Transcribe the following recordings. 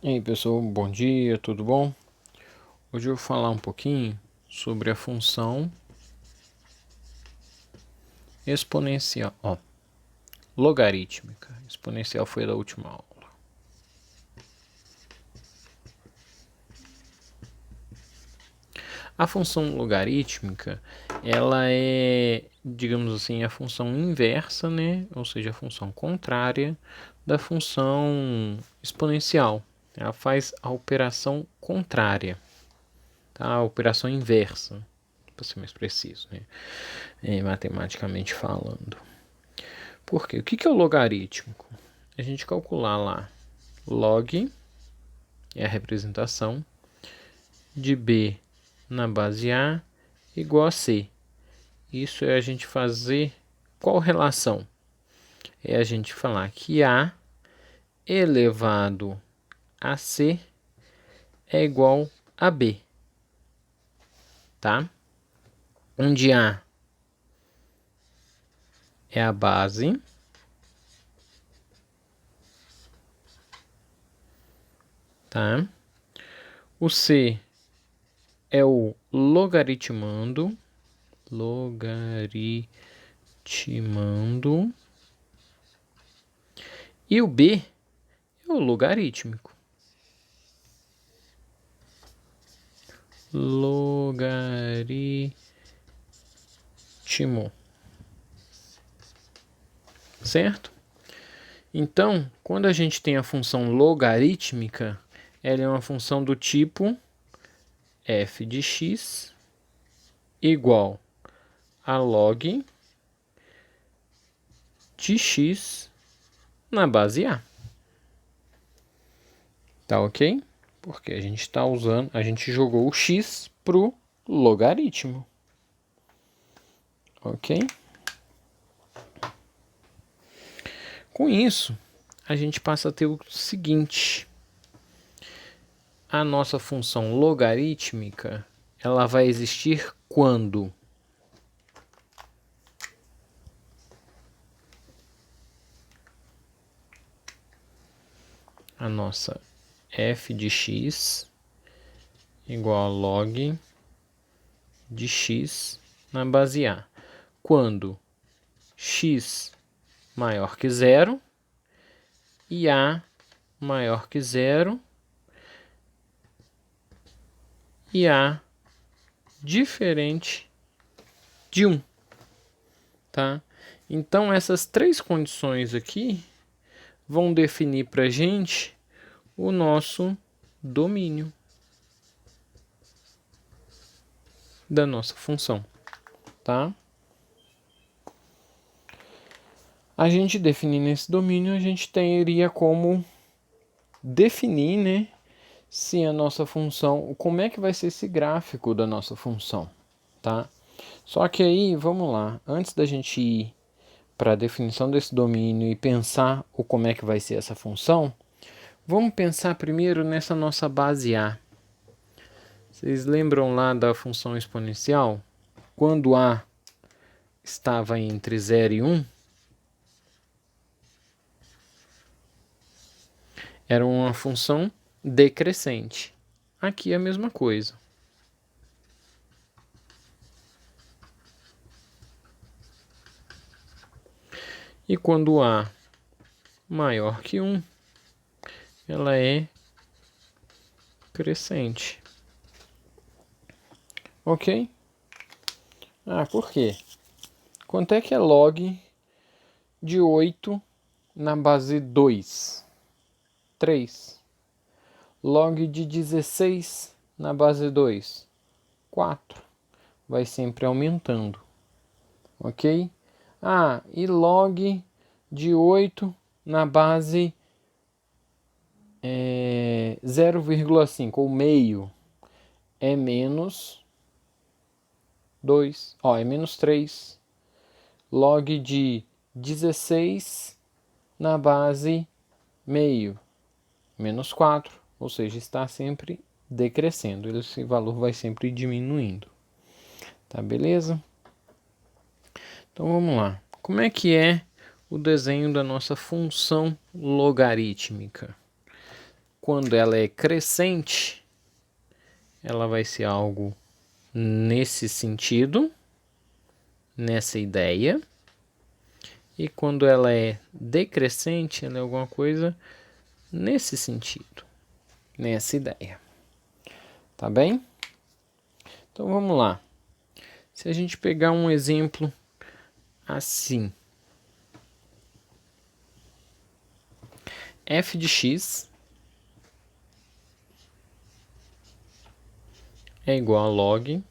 E aí pessoal, bom dia, tudo bom? Hoje eu vou falar um pouquinho sobre a função exponencial, logarítmica. Exponencial foi a da última aula. A função logarítmica, ela é, digamos assim, a função inversa, né? Ou seja, a função contrária da função exponencial. Ela faz a operação contrária, tá? A operação inversa, para ser mais preciso, né? Matematicamente falando. Por quê? O que é o logarítmico? A gente calcular lá log, é a representação, de b na base a igual a c. Isso é a gente fazer qual relação? É a gente falar que a elevado a c é igual a b, tá? Onde a é a base, tá? O c é o logaritmando, e o b é o logarítmico. Logaritmo. Certo? Então, quando a gente tem a função logarítmica, ela é uma função do tipo f de x igual a log de x na base a. Tá ok? Porque a gente está usando, a gente jogou o x pro logaritmo. Ok? Com isso, a gente passa a ter o seguinte: a nossa função logarítmica, ela vai existir quando a nossa f de x igual a log de x na base a. Quando x maior que zero e a maior que zero e a diferente de 1, tá? Então essas três condições aqui vão definir para a gente o nosso domínio da nossa função, tá? A gente definindo esse domínio, a gente teria como definir, né, se a nossa função, como é que vai ser esse gráfico da nossa função, tá? Só que aí, vamos lá, antes da gente ir para a definição desse domínio e pensar o como é que vai ser essa função, vamos pensar primeiro nessa nossa base A. Vocês lembram lá da função exponencial? Quando A estava entre 0 e 1, era uma função decrescente. Aqui é a mesma coisa. E quando A maior que 1, ela é crescente. Ok? Por quê? Quanto é que é log de 8 na base 2? 3. Log de 16 na base 2? 4. Vai sempre aumentando. Ok? E log de 8 na base 0,5 ou meio é menos 2. É menos 3. Log de 16 na base meio, menos 4. Ou seja, está sempre decrescendo. Esse valor vai sempre diminuindo. Tá, beleza? Então vamos lá. Como é que é o desenho da nossa função logarítmica? quando ela é crescente, ela vai ser algo nesse sentido, nessa ideia. E quando ela é decrescente, ela é alguma coisa nesse sentido, nessa ideia. Tá bem? Então vamos lá. Se a gente pegar um exemplo assim, f de x é igual a log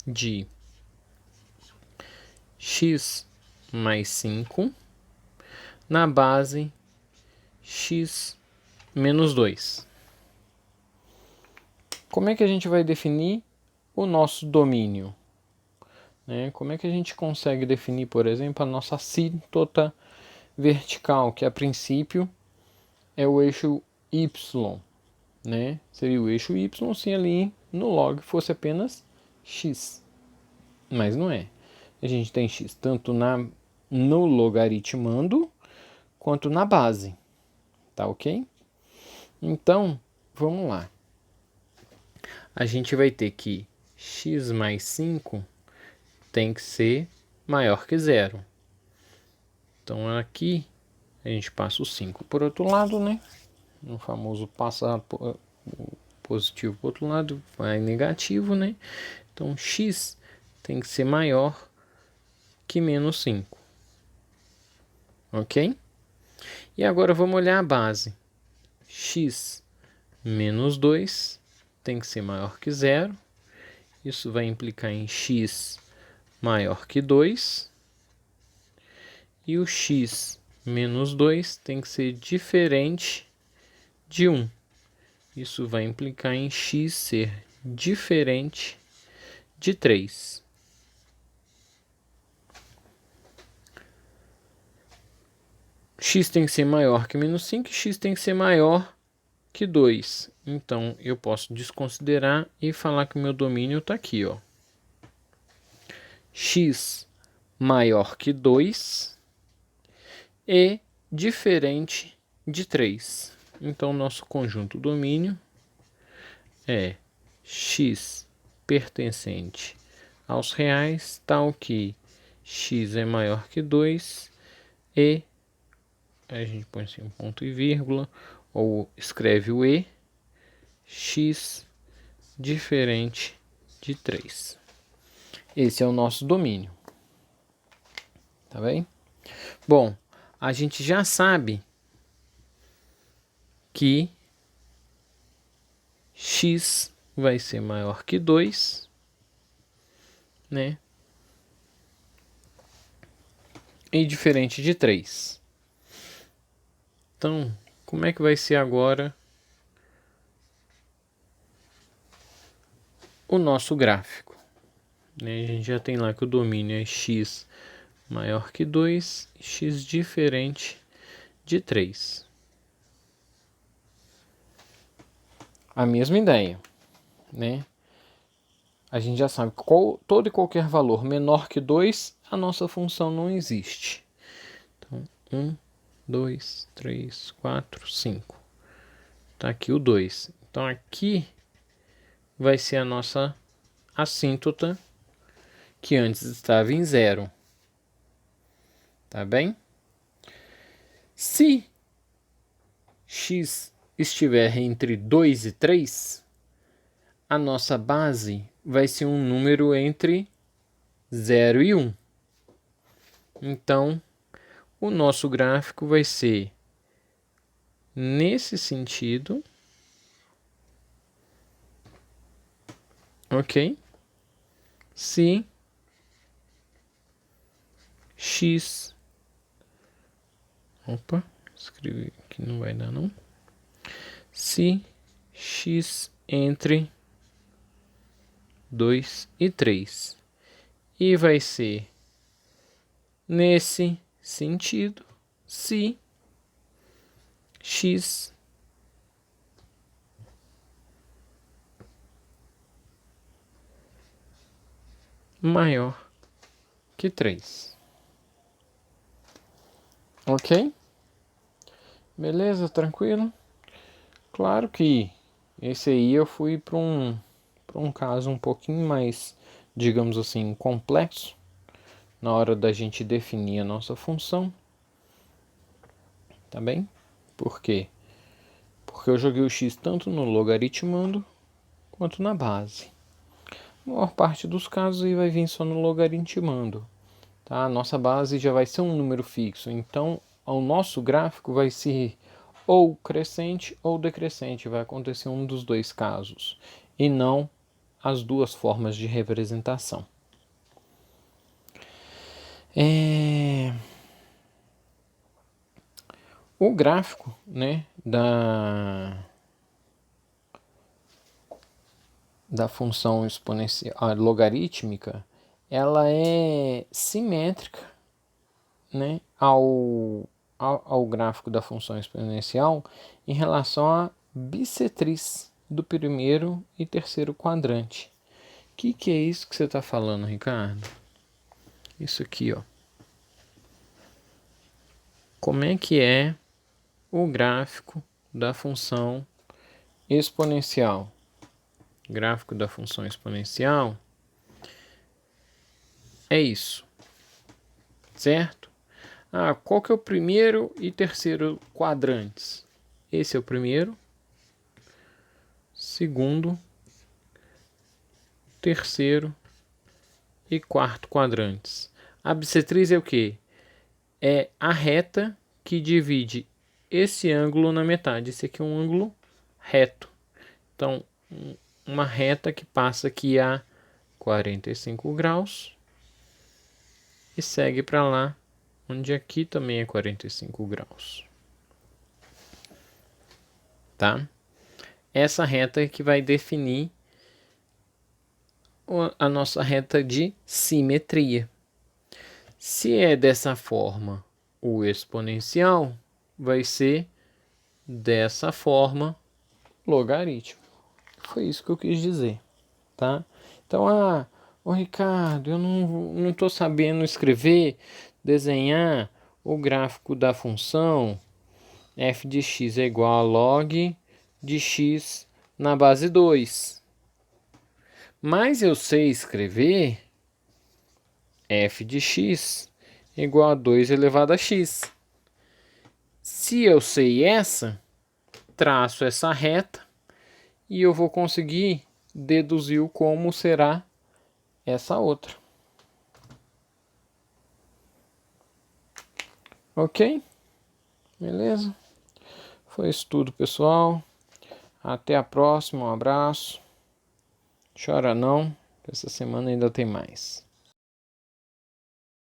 de x mais 5 na base x menos 2. Como é que a gente vai definir o nosso domínio? Como é que a gente consegue definir, por exemplo, a nossa assíntota vertical, que a princípio é o eixo y, Seria o eixo y se ali no log fosse apenas x, mas não é. A gente tem x tanto no logaritmando quanto na base, tá ok? Então, vamos lá. A gente vai ter que x mais 5 tem que ser maior que zero. Então aqui a gente passa o 5 por outro lado, No famoso passar positivo para o outro lado, vai negativo, Então x tem que ser maior que menos 5. Ok? E agora vamos olhar a base. X menos 2 tem que ser maior que zero. Isso vai implicar em x maior que 2. E o x menos 2 tem que ser diferente de 1. Isso vai implicar em x ser diferente de 3. X tem que ser maior que menos 5 e x tem que ser maior que 2. Então, eu posso desconsiderar e falar que o meu domínio está aqui, ó. X maior que 2 e diferente de 3. Então, nosso conjunto domínio é x pertencente aos reais, tal que x é maior que 2 e a gente põe assim um ponto e vírgula, ou escreve o e, x diferente de 3. Esse é o nosso domínio. Tá bem? Bom, a gente já sabe que x vai ser maior que 2, E diferente de 3. Então, como é que vai ser agora o nosso gráfico? A gente já tem lá que o domínio é x maior que 2 e x diferente de 3. A mesma ideia, A gente já sabe que todo e qualquer valor menor que 2, a nossa função não existe. Então, 1, 2, 3, 4, 5. Tá aqui o 2. Então, aqui vai ser a nossa assíntota, que antes estava em 0. Tá bem? Se x estiver entre 2 e 3, a nossa base vai ser um número entre 0 e 1. Então, o nosso gráfico vai ser nesse sentido, ok? Se x... Opa, escrevi que não vai dar não. Se x entre 2 e 3. E vai ser nesse sentido se x maior que 3. Ok? Beleza? Tranquilo? Claro que esse aí eu fui para um caso um pouquinho mais, digamos assim, complexo na hora da gente definir a nossa função, tá bem? Por quê? Porque eu joguei o x tanto no logaritmando quanto na base. A maior parte dos casos aí vai vir só no logaritmando, tá? A nossa base já vai ser um número fixo, então o nosso gráfico vai ser ou crescente ou decrescente, vai acontecer um dos dois casos, e não as duas formas de representação. O gráfico, né, da função exponencial logarítmica, ela é simétrica, né, ao gráfico da função exponencial em relação à bissetriz do primeiro e terceiro quadrante. Que é isso que você está falando, Ricardo? Isso aqui, ó. Como é que é o gráfico da função exponencial? Gráfico da função exponencial é isso, certo? Qual que é o primeiro e terceiro quadrantes? Esse é o primeiro, segundo, terceiro e quarto quadrantes. A bissetriz é o que? É a reta que divide esse ângulo na metade. Esse aqui é um ângulo reto. Então, uma reta que passa aqui a 45 graus e segue para lá, onde aqui também é 45 graus. Tá? Essa reta é que vai definir a nossa reta de simetria. Se é dessa forma o exponencial, vai ser dessa forma logaritmo. Foi isso que eu quis dizer, tá? Então, ô Ricardo, eu não estou sabendo escrever, desenhar o gráfico da função f de x é igual a log de x na base 2. Mas eu sei escrever f de x igual a 2 elevado a x. Se eu sei essa, traço essa reta e eu vou conseguir deduzir como será essa outra. Ok? Beleza? Foi isso tudo, pessoal. Até a próxima. Um abraço. Chora não, essa semana ainda tem mais.